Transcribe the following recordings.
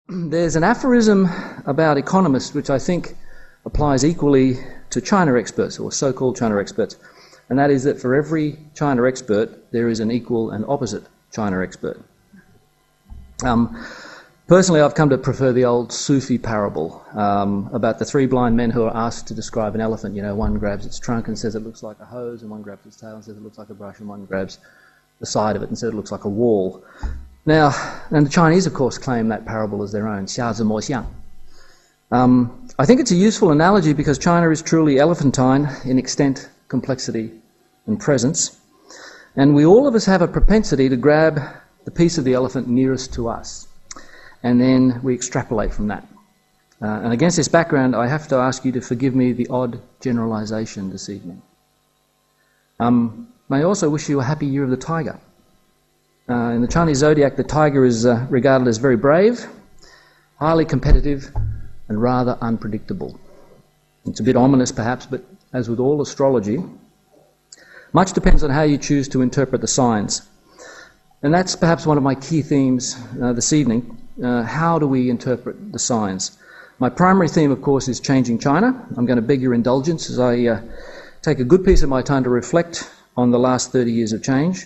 There's an aphorism about economists which I think applies equally to China experts, or so-called China experts, and that is that for every China expert there is an equal and opposite China expert. Personally, I've come to prefer the old Sufi parable about the three blind men who are asked to describe an elephant. You know, one grabs its trunk and says it looks like a hose, and one grabs its tail and says it looks like a brush, and one grabs the side of it and says it looks like a wall. Now, and the Chinese, of course, claim that parable as their own, 瞎子摸象. I think it's a useful analogy because China is truly elephantine in extent, complexity and presence, and we all of us have a propensity to grab the piece of the elephant nearest to us, and then we extrapolate from that. And against this background, I have to ask you to forgive me the odd generalisation this evening. May I also wish you a happy year of the tiger. In the Chinese zodiac, the tiger is regarded as very brave, highly competitive, and rather unpredictable. It's a bit ominous perhaps, but as with all astrology, much depends on how you choose to interpret the signs. And that's perhaps one of my key themes this evening. How do we interpret the signs? My primary theme, of course, is changing China. I'm going to beg your indulgence as I take a good piece of my time to reflect on the last 30 years of change,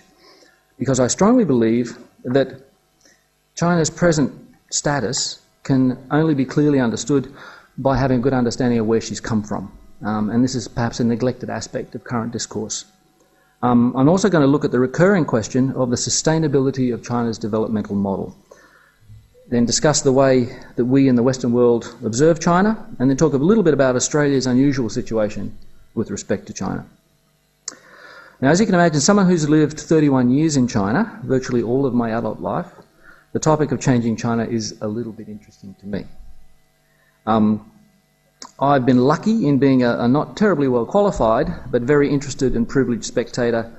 because I strongly believe that China's present status can only be clearly understood by having a good understanding of where she's come from. And this is perhaps a neglected aspect of current discourse. I'm also going to look at the recurring question of the sustainability of China's developmental model, then discuss the way that we in the Western world observe China, and then talk a little bit about Australia's unusual situation with respect to China. Now, as you can imagine, someone who's lived 31 years in China, virtually all of my adult life, the topic of changing China is a little bit interesting to me. I've been lucky in being a not terribly well qualified, but very interested and privileged spectator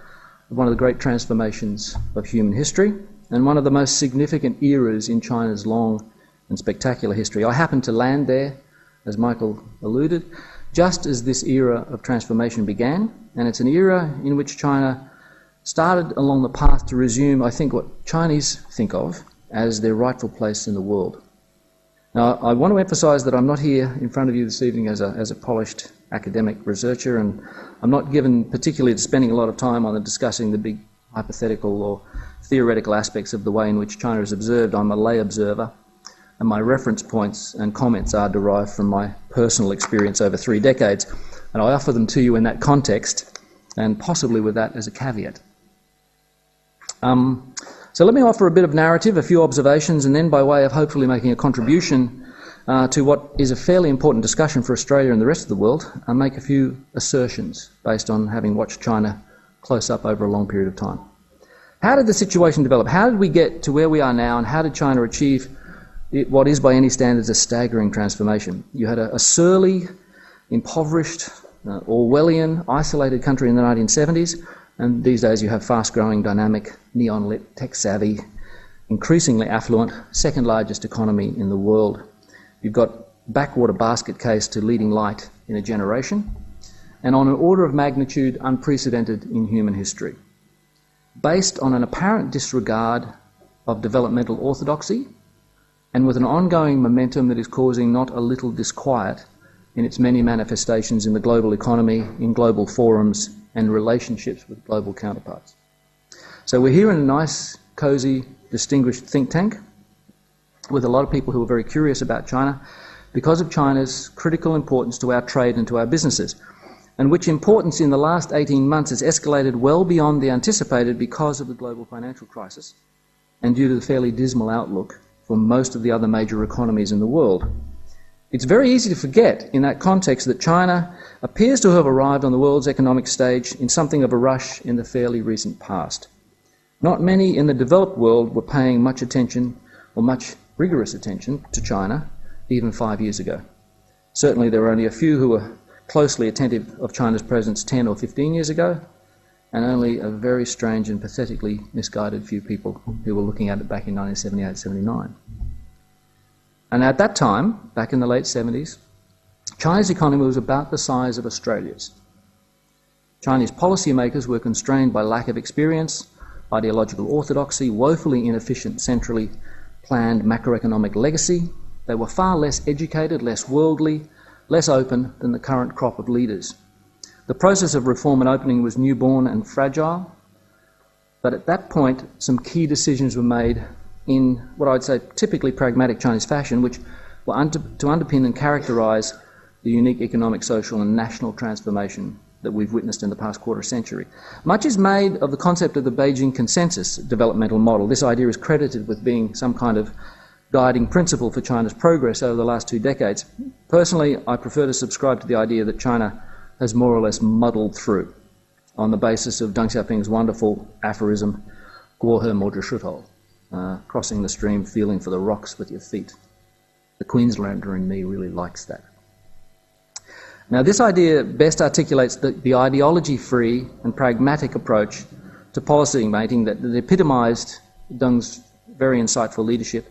of one of the great transformations of human history, and one of the most significant eras in China's long and spectacular history. I happened to land there, as Michael alluded, just as this era of transformation began, and it's an era in which China started along the path to resume, I think, what Chinese think of as their rightful place in the world. Now, I want to emphasise that I'm not here in front of you this evening as a polished academic researcher, and I'm not given particularly to spending a lot of time on discussing the big hypothetical or theoretical aspects of the way in which China is observed. I'm a lay observer, and my reference points and comments are derived from my personal experience over 3 decades, and I offer them to you in that context, and possibly with that as a caveat. So let me offer a bit of narrative, a few observations, and then by way of hopefully making a contribution to what is a fairly important discussion for Australia and the rest of the world, I'll make a few assertions based on having watched China close up over a long period of time. How did the situation develop? How did we get to where we are now, and how did China achieve what is by any standards a staggering transformation? You had a surly, impoverished, Orwellian, isolated country in the 1970s, and these days you have fast-growing, dynamic, neon-lit, tech-savvy, increasingly affluent, second largest economy in the world. You've got backwater basket case to leading light in a generation, and on an order of magnitude unprecedented in human history. Based on an apparent disregard of developmental orthodoxy, and with an ongoing momentum that is causing not a little disquiet in its many manifestations in the global economy, in global forums, and relationships with global counterparts. So we're here in a nice, cosy, distinguished think tank with a lot of people who are very curious about China because of China's critical importance to our trade and to our businesses, and which importance in the last 18 months has escalated well beyond the anticipated because of the global financial crisis and due to the fairly dismal outlook for most of the other major economies in the world. It's very easy to forget in that context that China appears to have arrived on the world's economic stage in something of a rush in the fairly recent past. Not many in the developed world were paying much attention, or much rigorous attention, to China even 5 years ago. Certainly there were only a few who were closely attentive of China's presence 10 or 15 years ago, and only a very strange and pathetically misguided few people who were looking at it back in 1978-79. And at that time, back in the late 70s, China's economy was about the size of Australia's. Chinese policymakers were constrained by lack of experience, ideological orthodoxy, woefully inefficient centrally, planned macroeconomic legacy. They were far less educated, less worldly, less open than the current crop of leaders. The process of reform and opening was newborn and fragile, but at that point some key decisions were made in what I'd say typically pragmatic Chinese fashion, which were to underpin and characterise the unique economic, social and national transformation that we've witnessed in the past quarter century. Much is made of the concept of the Beijing consensus developmental model. This idea is credited with being some kind of guiding principle for China's progress over the last 2 decades. Personally, I prefer to subscribe to the idea that China has more or less muddled through on the basis of Deng Xiaoping's wonderful aphorism, 过河摸着石头, crossing the stream, feeling for the rocks with your feet. The Queenslander in me really likes that. Now, this idea best articulates the ideology-free and pragmatic approach to policy making that epitomised Deng's very insightful leadership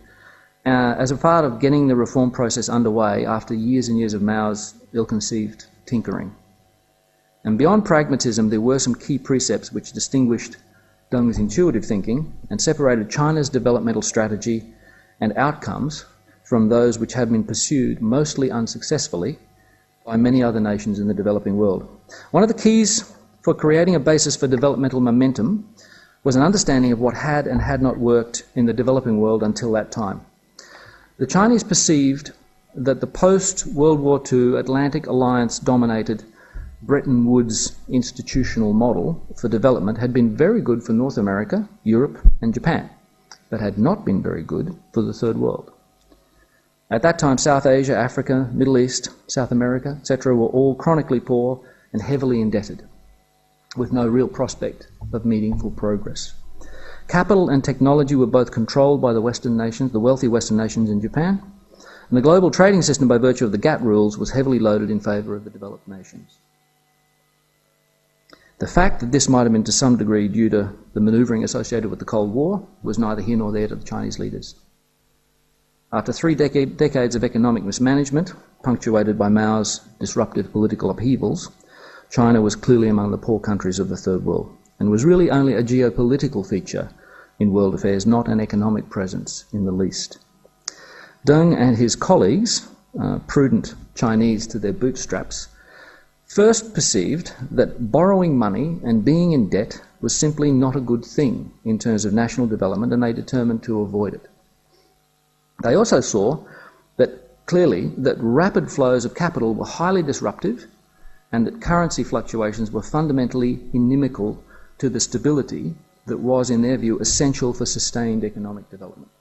as a part of getting the reform process underway after years and years of Mao's ill-conceived tinkering. And beyond pragmatism, there were some key precepts which distinguished Deng's intuitive thinking and separated China's developmental strategy and outcomes from those which have been pursued, mostly unsuccessfully, by many other nations in the developing world. One of the keys for creating a basis for developmental momentum was an understanding of what had and had not worked in the developing world until that time. The Chinese perceived that the post-World War II Atlantic Alliance-dominated Bretton Woods institutional model for development had been very good for North America, Europe and Japan, but had not been very good for the Third World. At that time, South Asia, Africa, Middle East, South America, etc. were all chronically poor and heavily indebted, with no real prospect of meaningful progress. Capital and technology were both controlled by the Western nations, the wealthy Western nations in Japan, and the global trading system, by virtue of the GATT rules, was heavily loaded in favour of the developed nations. The fact that this might have been to some degree due to the manoeuvring associated with the Cold War was neither here nor there to the Chinese leaders. After 3 decades of economic mismanagement, punctuated by Mao's disruptive political upheavals, China was clearly among the poor countries of the Third World and was really only a geopolitical feature in world affairs, not an economic presence in the least. Deng and his colleagues, prudent Chinese to their bootstraps, first perceived that borrowing money and being in debt was simply not a good thing in terms of national development, and they determined to avoid it. They also saw that clearly that rapid flows of capital were highly disruptive and that currency fluctuations were fundamentally inimical to the stability that was, in their view, essential for sustained economic development.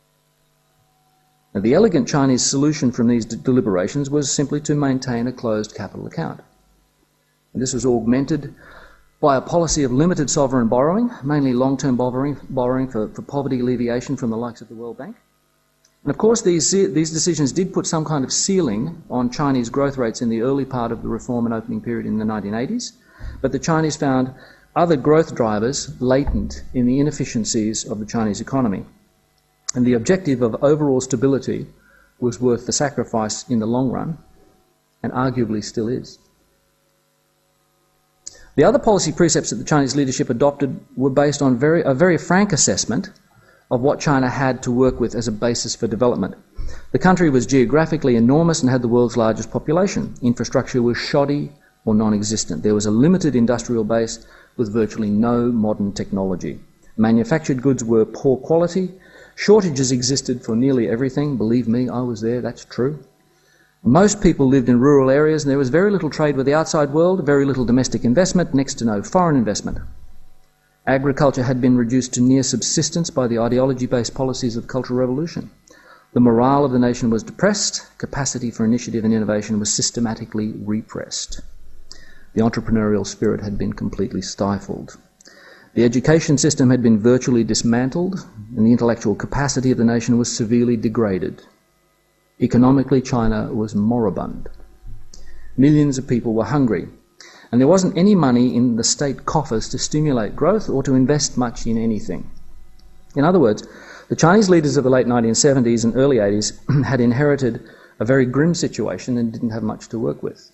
Now, the elegant Chinese solution from these deliberations was simply to maintain a closed capital account. And this was augmented by a policy of limited sovereign borrowing, mainly long-term borrowing for poverty alleviation from the likes of the World Bank. And of course, these decisions did put some kind of ceiling on Chinese growth rates in the early part of the reform and opening period in the 1980s, but the Chinese found other growth drivers latent in the inefficiencies of the Chinese economy. And the objective of overall stability was worth the sacrifice in the long run, and arguably still is. The other policy precepts that the Chinese leadership adopted were based on a very frank assessment of what China had to work with as a basis for development. The country was geographically enormous and had the world's largest population. Infrastructure was shoddy or non-existent. There was a limited industrial base with virtually no modern technology. Manufactured goods were poor quality. Shortages existed for nearly everything. Believe me, I was there, that's true. Most people lived in rural areas and there was very little trade with the outside world, very little domestic investment, next to no foreign investment. Agriculture had been reduced to near subsistence by the ideology-based policies of the Cultural Revolution. The morale of the nation was depressed, capacity for initiative and innovation was systematically repressed. The entrepreneurial spirit had been completely stifled. The education system had been virtually dismantled, and the intellectual capacity of the nation was severely degraded. Economically, China was moribund. Millions of people were hungry, and there wasn't any money in the state coffers to stimulate growth or to invest much in anything. In other words, the Chinese leaders of the late 1970s and early 80s had inherited a very grim situation and didn't have much to work with.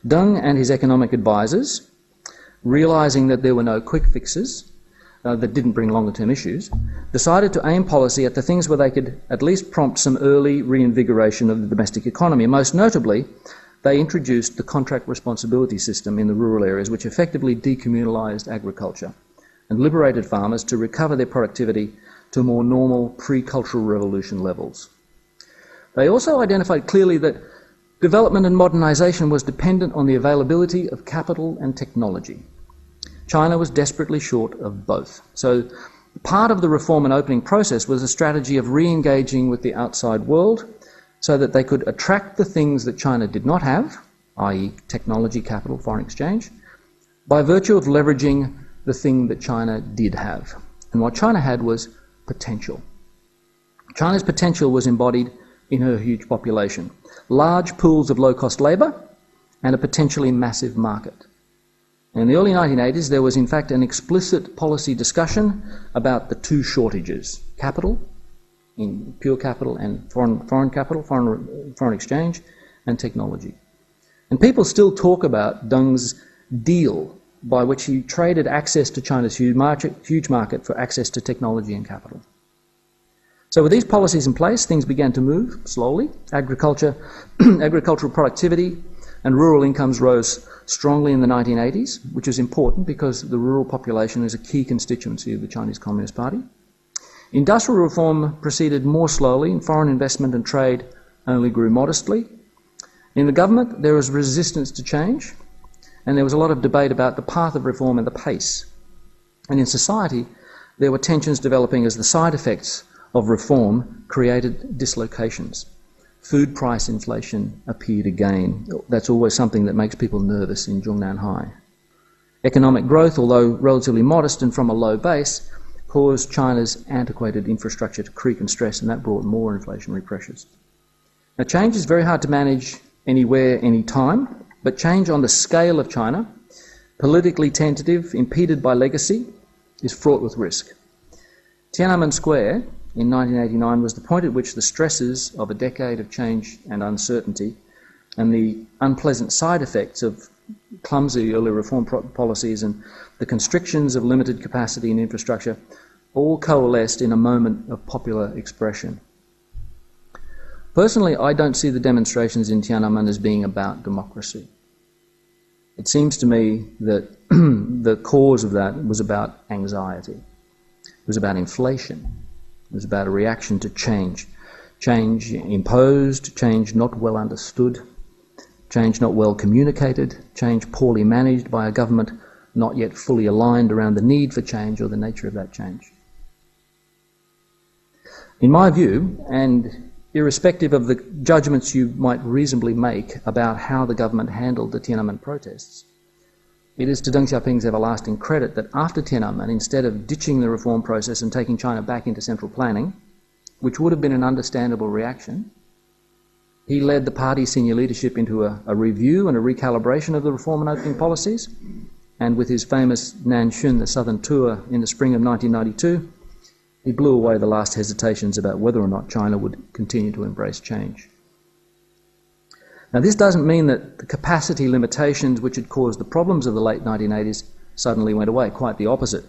Deng and his economic advisors, realising that there were no quick fixes, that didn't bring longer-term issues, decided to aim policy at the things where they could at least prompt some early reinvigoration of the domestic economy. Most notably, they introduced the contract responsibility system in the rural areas, which effectively decommunalised agriculture and liberated farmers to recover their productivity to more normal pre-Cultural Revolution levels. They also identified clearly that development and modernisation was dependent on the availability of capital and technology. China was desperately short of both. So part of the reform and opening process was a strategy of re-engaging with the outside world so that they could attract the things that China did not have, i.e. technology, capital, foreign exchange, by virtue of leveraging the thing that China did have. And what China had was potential. China's potential was embodied in her huge population, large pools of low-cost labour, and a potentially massive market. In the early 1980s, there was in fact an explicit policy discussion about the two shortages: capital, in pure capital, and foreign capital, foreign exchange, and technology. And people still talk about Deng's deal by which he traded access to China's huge market for access to technology and capital. So with these policies in place, things began to move slowly. Agricultural productivity and rural incomes rose strongly in the 1980s, which is important because the rural population is a key constituency of the Chinese Communist Party. Industrial reform proceeded more slowly, and foreign investment and trade only grew modestly. In the government, there was resistance to change, and there was a lot of debate about the path of reform and the pace. And in society, there were tensions developing as the side effects of reform created dislocations. Food price inflation appeared again. That's always something that makes people nervous in Zhongnanhai. Economic growth, although relatively modest and from a low base, caused China's antiquated infrastructure to creak and stress, and that brought more inflationary pressures. Now, change is very hard to manage anywhere, anytime, but change on the scale of China, politically tentative, impeded by legacy, is fraught with risk. Tiananmen Square in 1989 was the point at which the stresses of a decade of change and uncertainty and the unpleasant side effects of clumsy early reform policies and the constrictions of limited capacity and infrastructure all coalesced in a moment of popular expression. Personally, I don't see the demonstrations in Tiananmen as being about democracy. It seems to me that the cause of that was about anxiety. It was about inflation. It was about a reaction to change. Change imposed, change not well understood, change not well communicated, change poorly managed by a government not yet fully aligned around the need for change or the nature of that change. In my view, and irrespective of the judgments you might reasonably make about how the government handled the Tiananmen protests, it is to Deng Xiaoping's everlasting credit that after Tiananmen, instead of ditching the reform process and taking China back into central planning, which would have been an understandable reaction, he led the party senior leadership into a review and a recalibration of the reform and opening policies, and with his famous Nanxun, the southern tour, in the spring of 1992, he blew away the last hesitations about whether or not China would continue to embrace change. Now, this doesn't mean that the capacity limitations which had caused the problems of the late 1980s suddenly went away. Quite the opposite.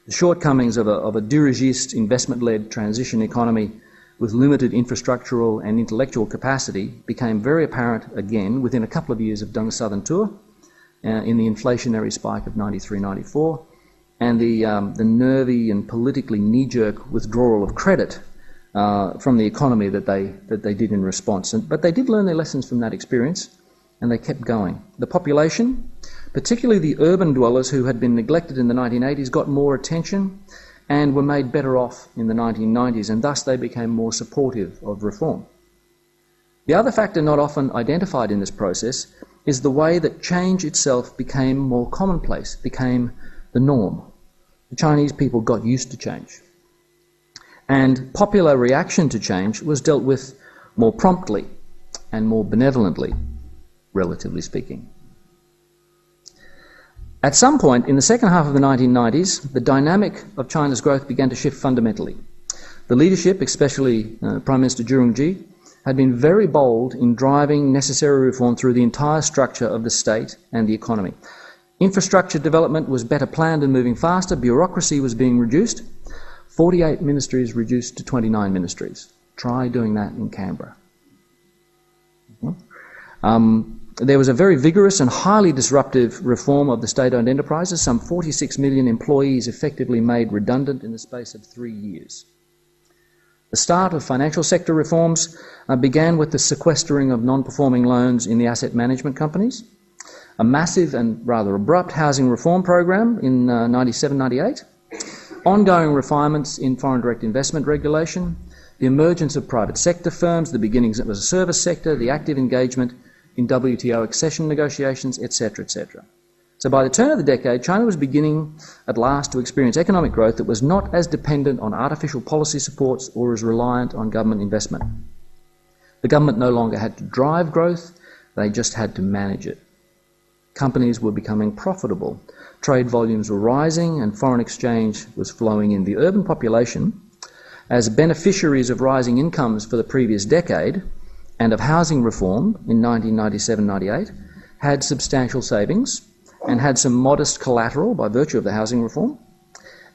The shortcomings of a dirigist, investment-led transition economy with limited infrastructural and intellectual capacity became very apparent again within a couple of years of Deng's southern tour, in the inflationary spike of 93-94, and the nervy and politically knee-jerk withdrawal of credit from the economy that they did in response. But they did learn their lessons from that experience, and they kept going. The population, particularly the urban dwellers who had been neglected in the 1980s, got more attention and were made better off in the 1990s, and thus they became more supportive of reform. The other factor not often identified in this process is the way that change itself became more commonplace, became the norm. The Chinese people got used to change. And popular reaction to change was dealt with more promptly and more benevolently, relatively speaking. At some point in the second half of the 1990s, the dynamic of China's growth began to shift fundamentally. The leadership, especially Prime Minister Zhu Rongji, had been very bold in driving necessary reform through the entire structure of the state and the economy. Infrastructure development was better planned and moving faster. Bureaucracy was being reduced. 48 ministries reduced to 29 ministries. Try doing that in Canberra. There was a very vigorous and highly disruptive reform of the state-owned enterprises. Some 46 million employees effectively made redundant in the space of 3 years. The start of financial sector reforms began with the sequestering of non-performing loans in the asset management companies, a massive and rather abrupt housing reform program in 97-98, ongoing refinements in foreign direct investment regulation, the emergence of private sector firms, the beginnings of a service sector, the active engagement in WTO accession negotiations, etc., etc. So by the turn of the decade, China was beginning at last to experience economic growth that was not as dependent on artificial policy supports or as reliant on government investment. The government no longer had to drive growth, they just had to manage it. Companies were becoming profitable, trade volumes were rising, and foreign exchange was flowing in. The urban population, as beneficiaries of rising incomes for the previous decade and of housing reform in 1997-98, had substantial savings and had some modest collateral by virtue of the housing reform,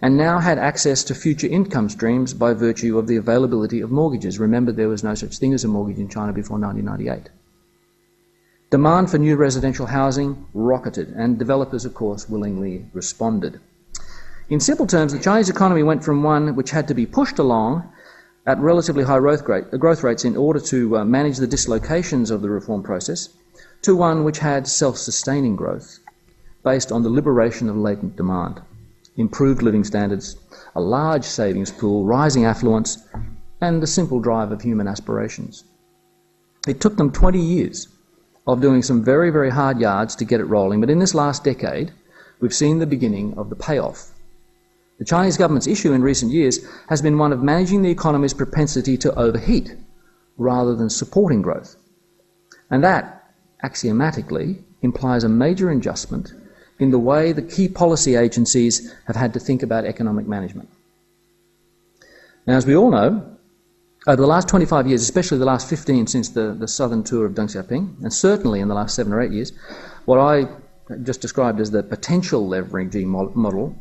and now had access to future income streams by virtue of the availability of mortgages. Remember, there was no such thing as a mortgage in China before 1998. Demand for new residential housing rocketed, and developers, of course, willingly responded. In simple terms, the Chinese economy went from one which had to be pushed along at relatively high growth rates in order to manage the dislocations of the reform process, to one which had self-sustaining growth based on the liberation of latent demand, improved living standards, a large savings pool, rising affluence, and the simple drive of human aspirations. It took them 20 years of doing some very, very hard yards to get it rolling, but in this last decade, we've seen the beginning of the payoff. The Chinese government's issue in recent years has been one of managing the economy's propensity to overheat rather than supporting growth. And that, axiomatically, implies a major adjustment in the way the key policy agencies have had to think about economic management. Now, as we all know, over the last 25 years, especially the last 15 since the southern tour of Deng Xiaoping, and certainly in the last 7 or 8 years, what I just described as the potential leveraging model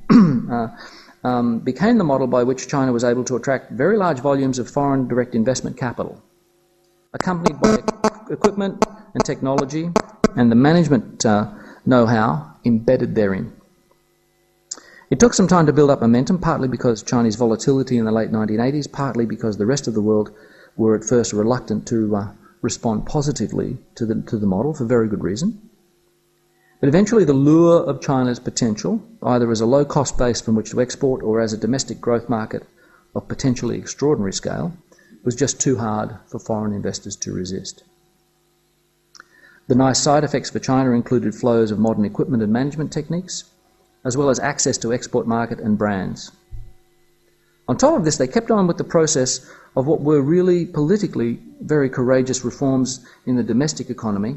became the model by which China was able to attract very large volumes of foreign direct investment capital, accompanied by equipment and technology and the management know-how embedded therein. It took some time to build up momentum, partly because Chinese volatility in the late 1980s, partly because the rest of the world were at first reluctant to respond positively to the model for very good reason. But eventually the lure of China's potential, either as a low-cost base from which to export or as a domestic growth market of potentially extraordinary scale, was just too hard for foreign investors to resist. The nice side effects for China included flows of modern equipment and management techniques, as well as access to export market and brands. On top of this, they kept on with the process of what were really politically very courageous reforms in the domestic economy,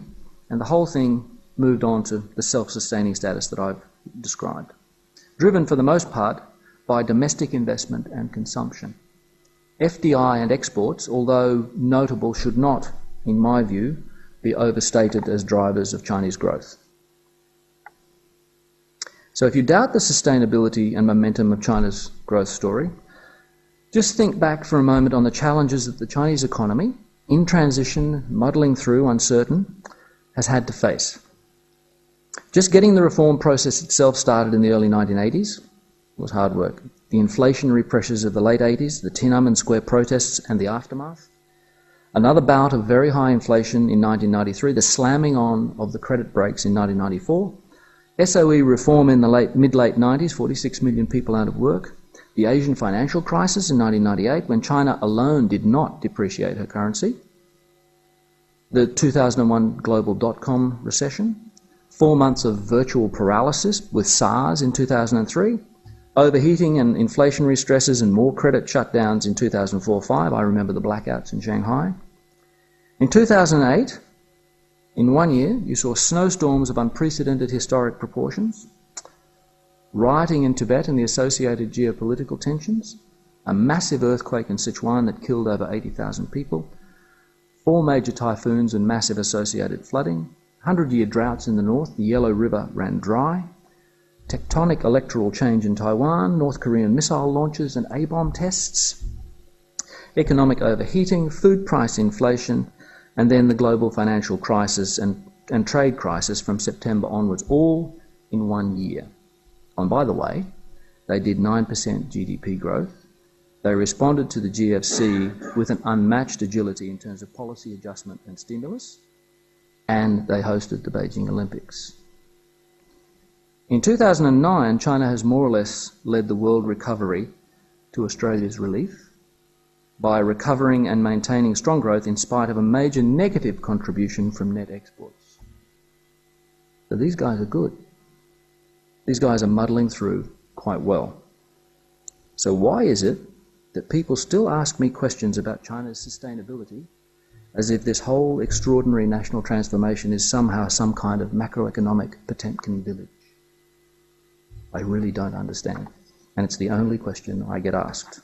and the whole thing moved on to the self-sustaining status that I've described, driven for the most part by domestic investment and consumption. FDI and exports, although notable, should not, in my view, be overstated as drivers of Chinese growth. So if you doubt the sustainability and momentum of China's growth story, just think back for a moment on the challenges that the Chinese economy, in transition, muddling through, uncertain, has had to face. Just getting the reform process itself started in the early 1980s was hard work. The inflationary pressures of the late 80s, the Tiananmen Square protests and the aftermath, another bout of very high inflation in 1993, the slamming on of the credit brakes in 1994, SOE reform in the mid-late 90s, 46 million people out of work, the Asian financial crisis in 1998, when China alone did not depreciate her currency, the 2001 global dot-com recession, 4 months of virtual paralysis with SARS in 2003, overheating and inflationary stresses and more credit shutdowns in 2004-05. I remember the blackouts in Shanghai. In 2008, in 1 year, you saw snowstorms of unprecedented historic proportions, rioting in Tibet and the associated geopolitical tensions, a massive earthquake in Sichuan that killed over 80,000 people, 4 major typhoons and massive associated flooding, 100-year droughts in the north, the Yellow River ran dry, tectonic electoral change in Taiwan, North Korean missile launches and A-bomb tests, economic overheating, food price inflation, and then the global financial crisis and trade crisis from September onwards, all in 1 year. And by the way, they did 9% GDP growth. They responded to the GFC with an unmatched agility in terms of policy adjustment and stimulus, and they hosted the Beijing Olympics. In 2009, China has more or less led the world recovery to Australia's relief by recovering and maintaining strong growth in spite of a major negative contribution from net exports. So these guys are good. These guys are muddling through quite well. So why is it that people still ask me questions about China's sustainability as if this whole extraordinary national transformation is somehow some kind of macroeconomic Potemkin village? I really don't understand, and it's the only question I get asked.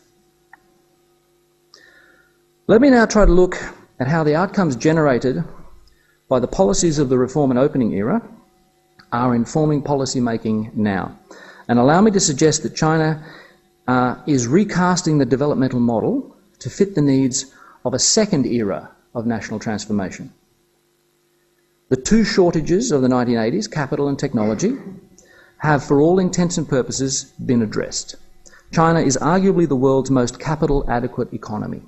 Let me now try to look at how the outcomes generated by the policies of the reform and opening era are informing policy making now, and allow me to suggest that China is recasting the developmental model to fit the needs of a second era of national transformation. The two shortages of the 1980s, capital and technology, have for all intents and purposes been addressed. China is arguably the world's most capital adequate economy.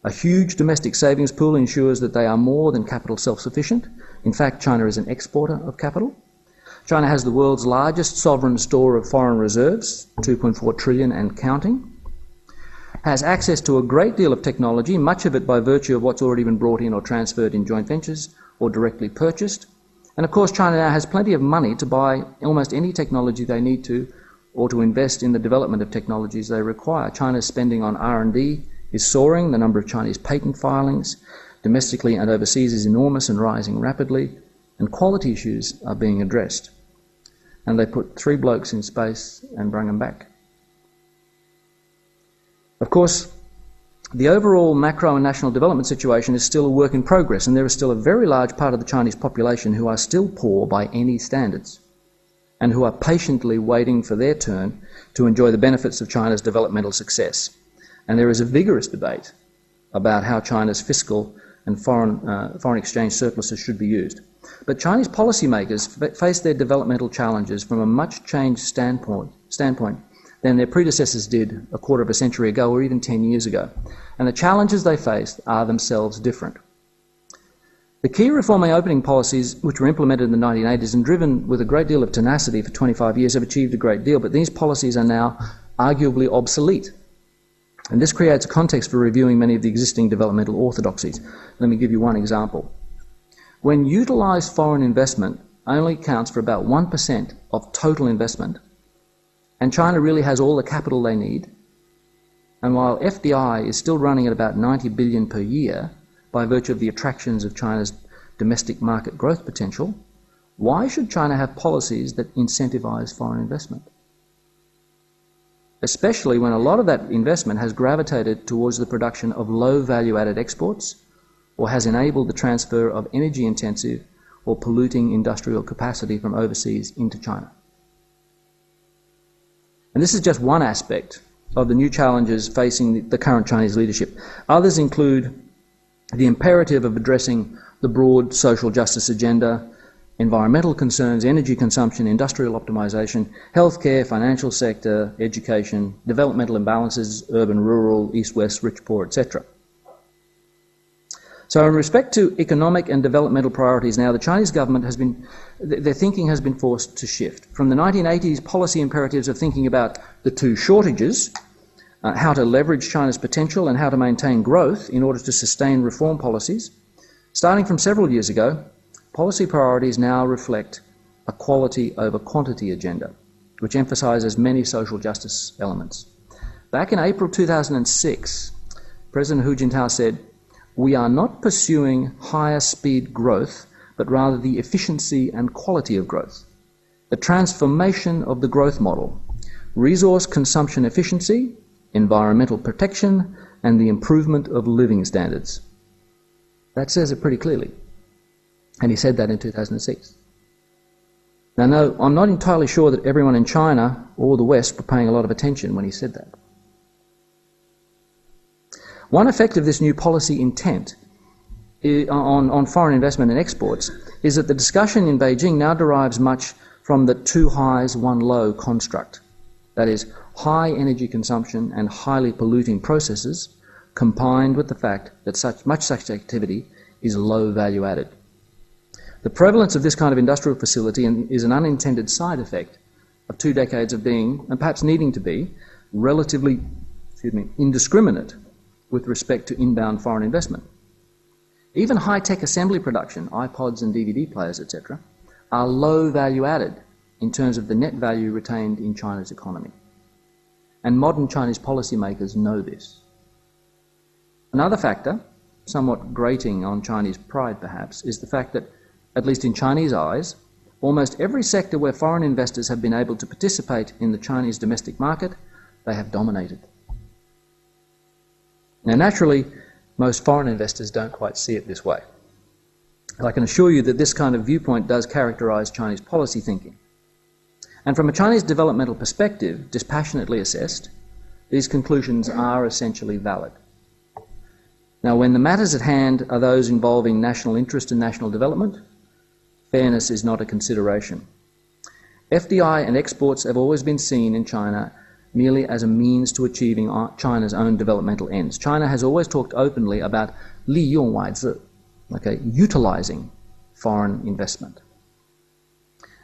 A huge domestic savings pool ensures that they are more than capital self-sufficient. In fact, China is an exporter of capital. China has the world's largest sovereign store of foreign reserves, 2.4 trillion and counting, has access to a great deal of technology, much of it by virtue of what's already been brought in or transferred in joint ventures or directly purchased. And of course, China now has plenty of money to buy almost any technology they need to, or to invest in the development of technologies they require. China's spending on R&D is soaring. The number of Chinese patent filings, domestically and overseas, is enormous and rising rapidly, and quality issues are being addressed. And they put 3 blokes in space and bring them back. Of course, the overall macro and national development situation is still a work in progress, and there is still a very large part of the Chinese population who are still poor by any standards, and who are patiently waiting for their turn to enjoy the benefits of China's developmental success. And there is a vigorous debate about how China's fiscal and foreign exchange surpluses should be used. But Chinese policymakers face their developmental challenges from a much changed standpoint than their predecessors did a quarter of a century ago or even 10 years ago. And the challenges they face are themselves different. The key reforming opening policies which were implemented in the 1980s and driven with a great deal of tenacity for 25 years have achieved a great deal, but these policies are now arguably obsolete. And this creates a context for reviewing many of the existing developmental orthodoxies. Let me give you one example. When utilised foreign investment only counts for about 1% of total investment, and China really has all the capital they need, and while FDI is still running at about 90 billion per year by virtue of the attractions of China's domestic market growth potential, why should China have policies that incentivise foreign investment? Especially when a lot of that investment has gravitated towards the production of low value-added exports, or has enabled the transfer of energy-intensive or polluting industrial capacity from overseas into China. And this is just one aspect of the new challenges facing the current Chinese leadership. Others include the imperative of addressing the broad social justice agenda, environmental concerns, energy consumption, industrial optimization, healthcare, financial sector, education, developmental imbalances, urban, rural, east-west, rich-poor, etc. So in respect to economic and developmental priorities now, the Chinese government their thinking has been forced to shift. From the 1980s policy imperatives of thinking about the two shortages, how to leverage China's potential and how to maintain growth in order to sustain reform policies, starting from several years ago, policy priorities now reflect a quality over quantity agenda, which emphasises many social justice elements. Back in April 2006, President Hu Jintao said, "We are not pursuing higher speed growth, but rather the efficiency and quality of growth. The transformation of the growth model, resource consumption efficiency, environmental protection, and the improvement of living standards." That says it pretty clearly. And he said that in 2006. Now, no, I'm not entirely sure that everyone in China or the West were paying a lot of attention when he said that. One effect of this new policy intent on foreign investment and exports is that the discussion in Beijing now derives much from the two highs, one low construct. That is, high energy consumption and highly polluting processes combined with the fact that such activity is low value added. The prevalence of this kind of industrial facility is an unintended side effect of 2 decades of being, and perhaps needing to be, relatively indiscriminate with respect to inbound foreign investment. Even high-tech assembly production, iPods and DVD players, etc., are low value added in terms of the net value retained in China's economy. And modern Chinese policymakers know this. Another factor, somewhat grating on Chinese pride perhaps, is the fact that, at least in Chinese eyes, almost every sector where foreign investors have been able to participate in the Chinese domestic market, they have dominated. Now, naturally, most foreign investors don't quite see it this way. And I can assure you that this kind of viewpoint does characterize Chinese policy thinking. And from a Chinese developmental perspective, dispassionately assessed, these conclusions are essentially valid. Now, when the matters at hand are those involving national interest and national development, fairness is not a consideration. FDI and exports have always been seen in China merely as a means to achieving China's own developmental ends. China has always talked openly about 利用外资, utilizing foreign investment.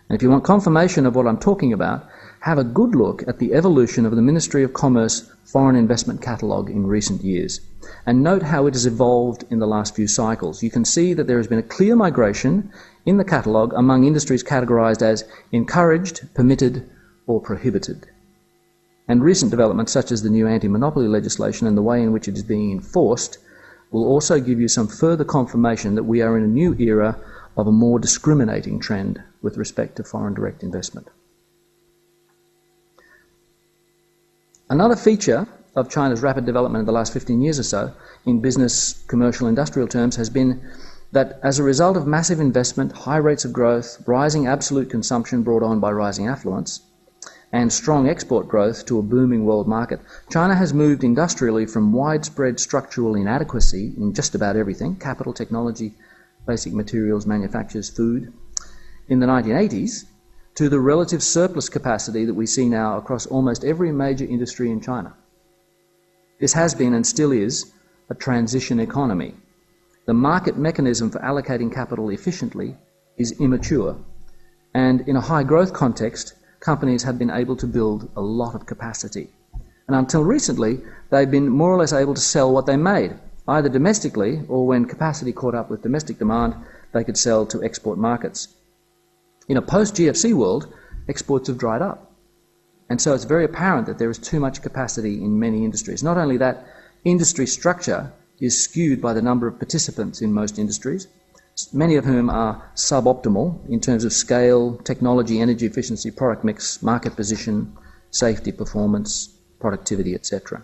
And if you want confirmation of what I'm talking about, have a good look at the evolution of the Ministry of Commerce Foreign Investment Catalogue in recent years, and note how it has evolved in the last few cycles. You can see that there has been a clear migration in the catalogue among industries categorised as encouraged, permitted, or prohibited. And recent developments such as the new anti-monopoly legislation and the way in which it is being enforced will also give you some further confirmation that we are in a new era of a more discriminating trend with respect to foreign direct investment. Another feature of China's rapid development in the last 15 years or so, in business, commercial, industrial terms, has been that as a result of massive investment, high rates of growth, rising absolute consumption brought on by rising affluence, and strong export growth to a booming world market, China has moved industrially from widespread structural inadequacy in just about everything, capital, technology, basic materials, manufactures, food, in the 1980s, to the relative surplus capacity that we see now across almost every major industry in China. This has been and still is a transition economy. The market mechanism for allocating capital efficiently is immature, and in a high growth context, companies have been able to build a lot of capacity. And until recently, they've been more or less able to sell what they made, either domestically or when capacity caught up with domestic demand, they could sell to export markets. In a post-GFC world, exports have dried up. And so it's very apparent that there is too much capacity in many industries. Not only that, industry structure is skewed by the number of participants in most industries, many of whom are suboptimal in terms of scale, technology, energy efficiency, product mix, market position, safety, performance, productivity, etc.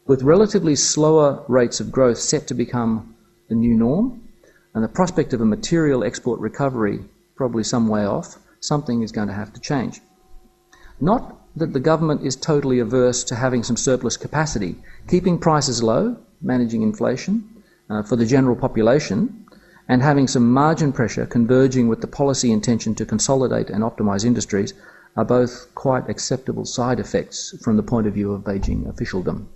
With relatively slower rates of growth set to become the new norm, and the prospect of a material export recovery probably some way off, something is going to have to change. Not that the government is totally averse to having some surplus capacity, keeping prices low, managing inflation for the general population, and having some margin pressure converging with the policy intention to consolidate and optimise industries are both quite acceptable side effects from the point of view of Beijing officialdom.